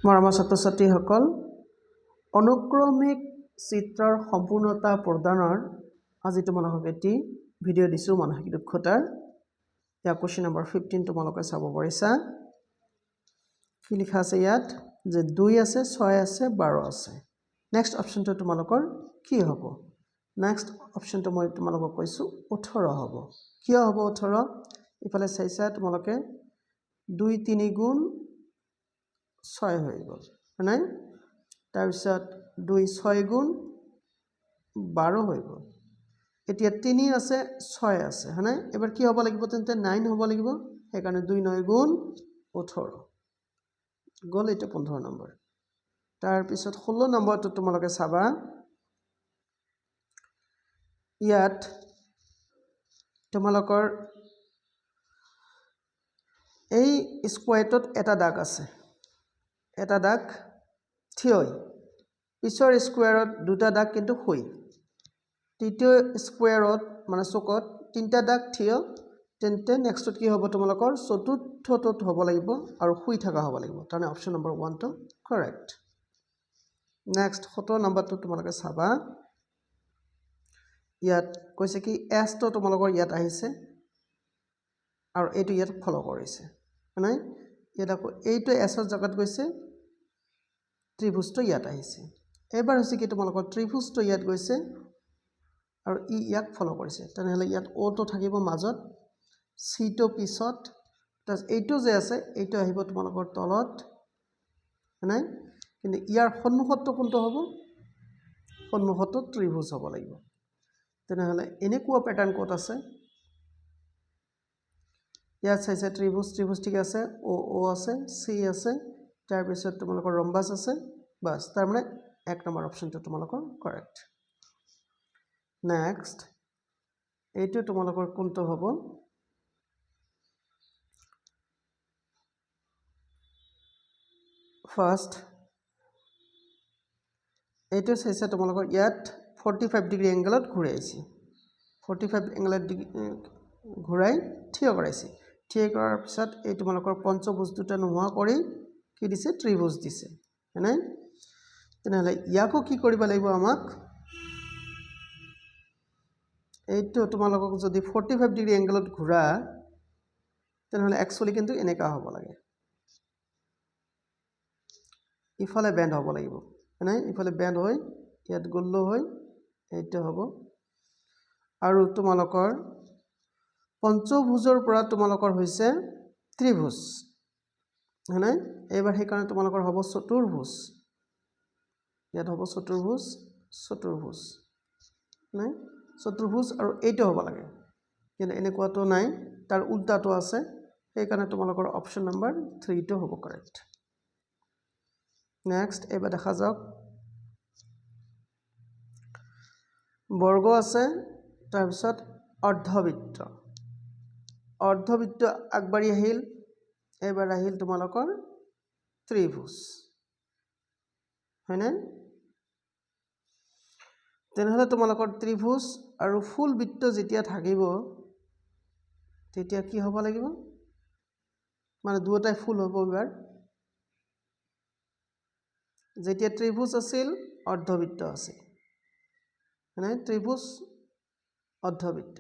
মৰমৰ ছাত্ৰ-ছাত্ৰীসকল অনুক্ৰমিক চিত্ৰৰ সম্পূৰ্ণতা প্ৰদানৰ আজি তোমালোকক এটি ভিডিঅ' দিছোঁ মানসিক দক্ষতাৰ ইয়াৰ কোৱেশ্চন নম্বৰ 15 তোমালোকে চাব পাৰিছা কি লিখা আছে ইয়াত যে 2 আছে 6 আছে 12 আছে নেক্সট অপচনটো তোমালোকৰ কি হ'ব নেক্সট অপচনটো মই তোমালোকক কৈছো 18 হ'ব কিয় হ'ব 18 ইফালে চাইছা তোমালোকে 2 3 গুণ 6 হৈ গ'ল নাই তাৰ পিছত 2 6 গুণ 12 হৈ গ'ল এতিয়া 3 আছে 6 আছে হয়নে এবাৰ কি হ'ব লাগিব তেন্তে 9 হ'ব লাগিব সেই কাৰণে 2 9 গুণ 18 গ'ল এটা 15 নম্বৰ তাৰ পিছত 16 নম্বৰটো তোমালোকে চাবা ইয়াত তোমালোকৰ এই স্কোয়াৰটোত এটা দাগ আছে এটা দাগ থিয় পিছৰ স্কোয়াৰত দুটা দাগ কিন্তু হৈ তৃতীয় স্কোয়াৰত মানে চকত তিনটা দাগ থিয় তেন্তে নেক্সটত কি হ'ব তোমালোকৰ চতুৰ্থটোত হ'ব লাগিব আৰু হৈ থকা হ'ব লাগিব তাৰনে অপচন নম্বৰ 1 টো কাৰেক্ট নেক্সট 17 নম্বৰটো তোমালোকে চাবা ইয়াত কৈছে কি s টো তোমালোকৰ ইয়াত আহিছে আৰু এইটো ইয়াত ফলো কৰিছে নাই ইয়াত আকৌ এইটো s ৰ জাগাত গৈছে ত্ৰিভুজটো ইয়াত আহিছে এবাৰ হৈছে কি তোমালোকৰ ত্ৰিভুজটো ইয়াত গৈছে আৰু ই ইয়াক ফলো কৰিছে তেনেহলে ইয়াত o টো থাকিব মাজত c টো পিছত প্লাস এইটো যে আছে এইটো আহিব তোমালোকৰ তলত নাই কিন্তু ইয়াৰ সন্মুখটো কোনটো হ'ব সন্মুখটো ত্ৰিভুজ হ'ব লাগিব তেনেহলে এনেকুৱা প্যাটাৰ্ন কোড আছে ইয়াত চাইছে ত্ৰিভুজ ত্ৰিভুজ ঠিক আছে o o আছে c আছে তাৰ পিছত তোমালোকৰ ৰম্বাস আছে বাস তাৰ মানে 1 নম্বৰ অপচনটো তোমালোকৰ কাৰেক্ট নেক্সট এইটো তোমালোকৰ কোনটো হ'ব ফাৰ্স্ট এইটো চাইছে তোমালোকৰ ইয়াত 45 ডিগ্ৰী এংগলত ঘূৰাইছে 45 এংগলত ঘূৰাই থিয় কৰাইছে থিয় কৰাৰ পিছত এই তোমালোকৰ পঞ্চভুজ দুটা নোহোৱা কৰি কি দিছে ত্ৰিভুজ দিছে হয়নে তেনেহলে ইয়াকো কি কৰিব লাগিব আমাক এইটো তোমালোকক যদি 45 ডিগ্ৰী এংগলত ঘূৰা তেনেহলে একচুয়ালি কিন্তু এনেকা হ'ব লাগে ইফালে বেন্ড হ'ব লাগিব হয়নে ইফালে বেন্ড হৈ ইয়াত গল্ল হৈ এইটো হ'ব আৰু তোমালোকৰ পঞ্চভুজৰ পৰা তোমালোকৰ হৈছে ত্ৰিভুজ হয়নে এবাৰ সেই কাৰণে তোমালোকৰ হ'ব চতুৰ্ভুজ ইয়াত হ'ব চতুৰ্ভুজ চতুৰ্ভুজ নাই চতুৰ্ভুজ আৰু এইটো হ'ব লাগে কিন্তু এনেকুৱাটো নাই তাৰ উল্টাটো আছে সেই কাৰণে তোমালোকৰ অপচন নম্বৰ 3 টো হ'ব কাৰেক্ট নেক্সট এবাৰ দেখা যাওক বৰ্গ আছে তাৰ পিছত অৰ্ধবৃত্ত অৰ্ধবৃত্ত আগবাঢ়ি আহিল এবাৰ আহিল তোমালোকৰ ত্ৰিভুজ হয়নে তেনেহলে তোমালোকৰ ত্ৰিভুজ আৰু ফুল বৃত্ত যেতিয়া থাকিব তেতিয়া কি হ'ব লাগিব মানে দুটাই ফুল হ'ব এবাৰ যেতিয়া ত্ৰিভুজ আছিল অৰ্ধবৃত্ত আছিল মানে ত্ৰিভুজ অৰ্ধবৃত্ত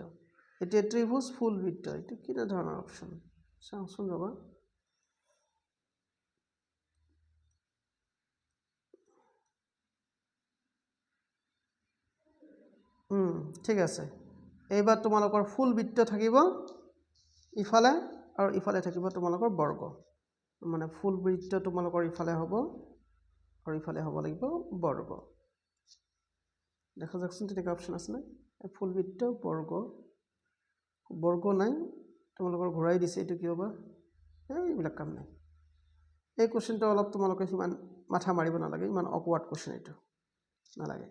এতিয়া ত্ৰিভুজ ফুল বৃত্ত এটা কি ধৰণৰ অপচন চাওঁচোন ৰবা ঠিক আছে এইবাৰ তোমালোকৰ ফুল বৃত্ত থাকিব ইফালে আৰু ইফালে থাকিব তোমালোকৰ বৰ্গ মানে ফুল বৃত্ত তোমালোকৰ ইফালে হ'ব আৰু ইফালে হ'ব লাগিব বৰ্গ দেখা যাকচোন তেনেকা অপচন আছে না ফুল বৃত্ত বৰ্গ নাই তোমালোকৰ ঘূৰাই দিছে এইটো কি হ'ব এইবিলাক কাম নাই এই কোৱেশ্চনটো অলপ তোমালোকে সিমান মাথা মাৰিব নালাগে ইমান অকৱাৰ্ড কোৱেশ্চন এইটো নালাগে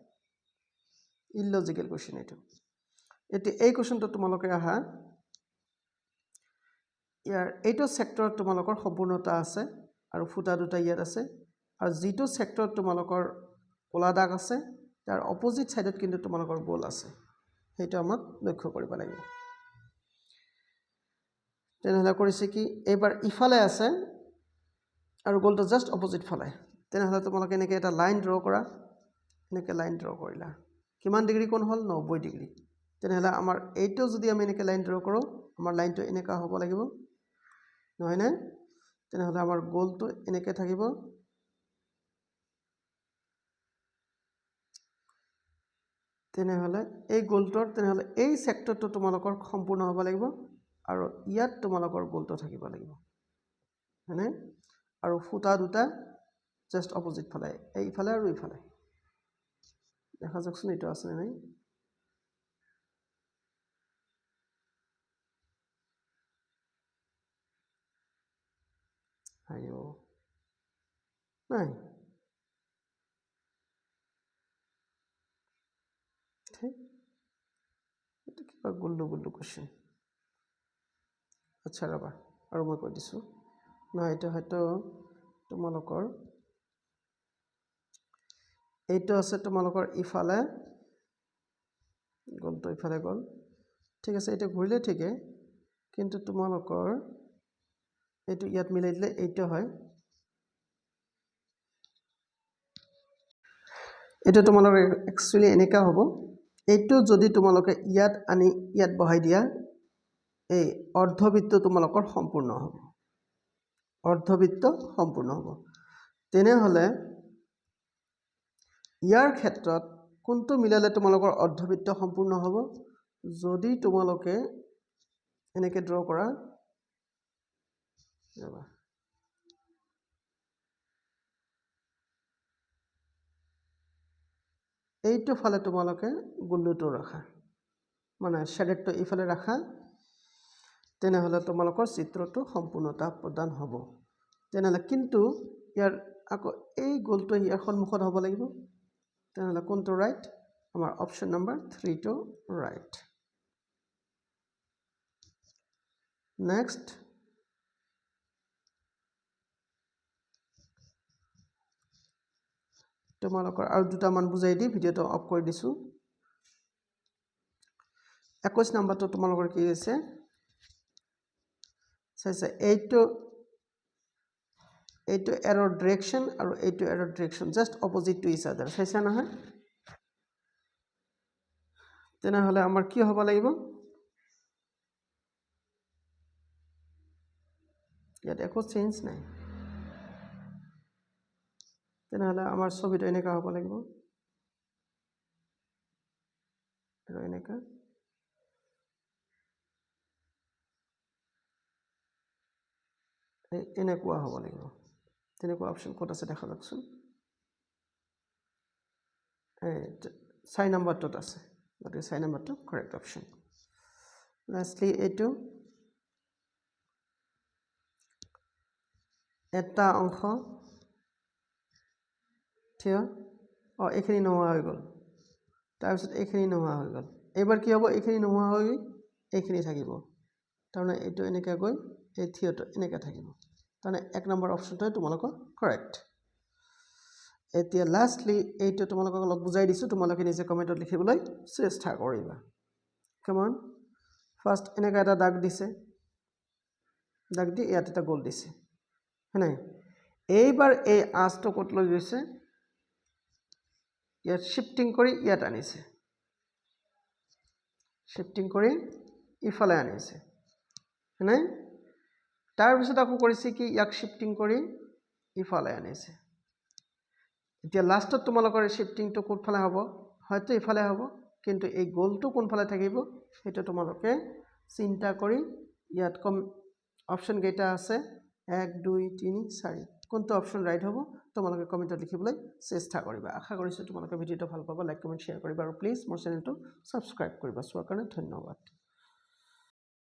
ইলজিক্যাল কোৱেশ্চন এইটো এতিয়া এই কোৱেশ্চনটো তোমালোকে আহা ইয়াৰ এইটো সেক্টৰত তোমালোকৰ সম্পূৰ্ণতা আছে আৰু ফুটা দুটা ইয়াত আছে আৰু যিটো সেক্টৰত তোমালোকৰ কলা দাগ আছে তাৰ অপোজিট সাইডত কিন্তু তোমালোকৰ গোল আছে সেইটো আমাক লক্ষ্য কৰিব লাগিব তেনেহলে কৰিছে কি এবাৰ ইফালে আছে আৰু গ'লটো জাষ্ট অপজিট ফালে তেনেহ'লে তোমালোকে এনেকৈ এটা লাইন ড্ৰ কৰা এনেকৈ লাইন ড্ৰ কৰিলা কিমান ডিগ্ৰী কোণ হ'ল 90 ডিগ্ৰী তেনেহ'লে আমাৰ এইটো যদি আমি এনেকৈ লাইন ড্ৰ কৰোঁ আমাৰ লাইনটো এনেকুৱা হ'ব লাগিব নহয়নে তেনেহ'লে আমাৰ গ'লটো এনেকৈ থাকিব তেনেহ'লে এই গ'লটোৰ তেনেহ'লে এই চেক্টৰটো তোমালোকৰ সম্পূৰ্ণ হ'ব লাগিব আৰু ইয়াত তোমালোকৰ গ'লটো থাকিব লাগিব হয়নে আৰু ফুটা দুটা জাষ্ট অপজিট ফালে এইফালে আৰু এইফালে দেখা যাওকচোন এইটো আছেনে নাই আইও নাই ঠিক এইটো কিবা গুল্লু গুল্লু কুৱেশ্যন আচ্ছা ৰ'বা আৰু মই কৈ দিছোঁ নহয় এইটো হয়তো তোমালোকৰ এইটো আছে তোমালোকৰ ইফালে গ'লটো ইফালে গ'ল ঠিক আছে এইটো ঘূৰিলে ঠিকে কিন্তু তোমালোকৰ এইটো ইয়াত মিলাই দিলে এইটো হয় এইটো তোমালোকৰ একচুৱেলি এনেকুৱা হ'ব এইটো যদি তোমালোকে ইয়াত আনি ইয়াত বহাই দিয়া এই অৰ্ধবৃত্ত তোমালোকৰ সম্পূৰ্ণ হ'ব অৰ্ধবৃত্ত সম্পূৰ্ণ হ'ব তেনেহ'লে ইয়াৰ ক্ষেত্ৰত কোনটো মিলালে তোমালোকৰ অৰ্ধবৃত্ত সম্পূৰ্ণ হ'ব যদি তোমালোকে এনেকৈ ড্ৰ কৰা এইটো ফালে তোমালোকে গুল্লুটো ৰাখা মানে শ্বেডেডটো ইফালে ৰাখা তেনেহ'লে তোমালোকৰ চিত্ৰটো সম্পূৰ্ণতা প্ৰদান হ'ব তেনেহ'লে কিন্তু ইয়াৰ আকৌ এই গ'লটো ইয়াৰ সন্মুখত হ'ব লাগিব তেনেহ'লে কোনটো ৰাইট আমাৰ অপশ্যন নম্বৰ 3 টো ৰাইট নেক্সট তোমালোকৰ আৰু দুটামান বুজাই দি ভিডিঅ'টো অফ কৰি দিছোঁ 21 নম্বৰটো তোমালোকৰ কি হৈছে চাইছে এইটো এৰৰ ডিৰেকশ্যন আৰু এইটো error direction just opposite two ইচ আদাৰ চাইছা নহয় তেনেহ'লে আমাৰ কি হ'ব লাগিব ইয়াত একো চেঞ্জ নাই তেনেহ'লে আমাৰ ছবিটো এনেকুৱা হ'ব লাগিব আৰু এনেকুৱা এনেকুৱা হ'ব লাগিব তেনেকুৱা অপশ্যন ক'ত আছে দেখা যাওকচোন 6 নম্বৰটোত আছে গতিকে 6 নম্বৰটো কাৰেক্ট অপশ্যন লাষ্টলি এইটো এটা অংশ থিয় এইখিনি নোহোৱা হৈ গ'ল তাৰপিছত এইখিনি নোহোৱা হৈ গ'ল এইবাৰ কি হ'ব এইখিনি নোহোৱা হৈ এইখিনি থাকিব তাৰমানে এইটো এনেকৈ গৈ এই থিয়টো এনেকৈ থাকিব তাৰমানে 1 নম্বৰ অপশ্যনটোৱে তোমালোকৰ কাৰেক্ট এতিয়া লাষ্টলি এইটো তোমালোকক অলপ বুজাই দিছোঁ তোমালোকে নিজে কমেণ্টত লিখিবলৈ চেষ্টা কৰিবা কেমন ফাৰ্ষ্ট এনেকৈ এটা দাগ দিছে দাগ দি ইয়াত এটা গ'ল দিছে হয় নাই এইবাৰ এই আঁচটো ক'ত লৈ গৈছে ইয়াত শিফটিং কৰি ইয়াত আনিছে শিফটিং কৰি ইফালে আনিছে হয় নাই তাৰপিছত আকৌ কৰিছে কি ইয়াক শিফটিং কৰি ইফালে আনিছে এতিয়া লাষ্টত তোমালোকৰ শিফটিংটো কোনফালে হ'ব হয়তো ইফালে হ'ব কিন্তু এই গ'লটো কোনফালে থাকিব সেইটো তোমালোকে চিন্তা কৰি ইয়াত অপশ্যন কেইটা আছে 1 2 3 4 কোনটো অপশ্যন ৰাইট হ'ব তোমালোকে কমেণ্টত লিখিবলৈ চেষ্টা কৰিবা আশা কৰিছোঁ তোমালোকে ভিডিঅ'টো ভাল পাবা লাইক কমেণ্ট শ্বেয়াৰ কৰিবা আৰু প্লিজ মোৰ চেনেলটো ছাবস্ক্ৰাইব কৰিবা চোৱাৰ কাৰণে ধন্যবাদ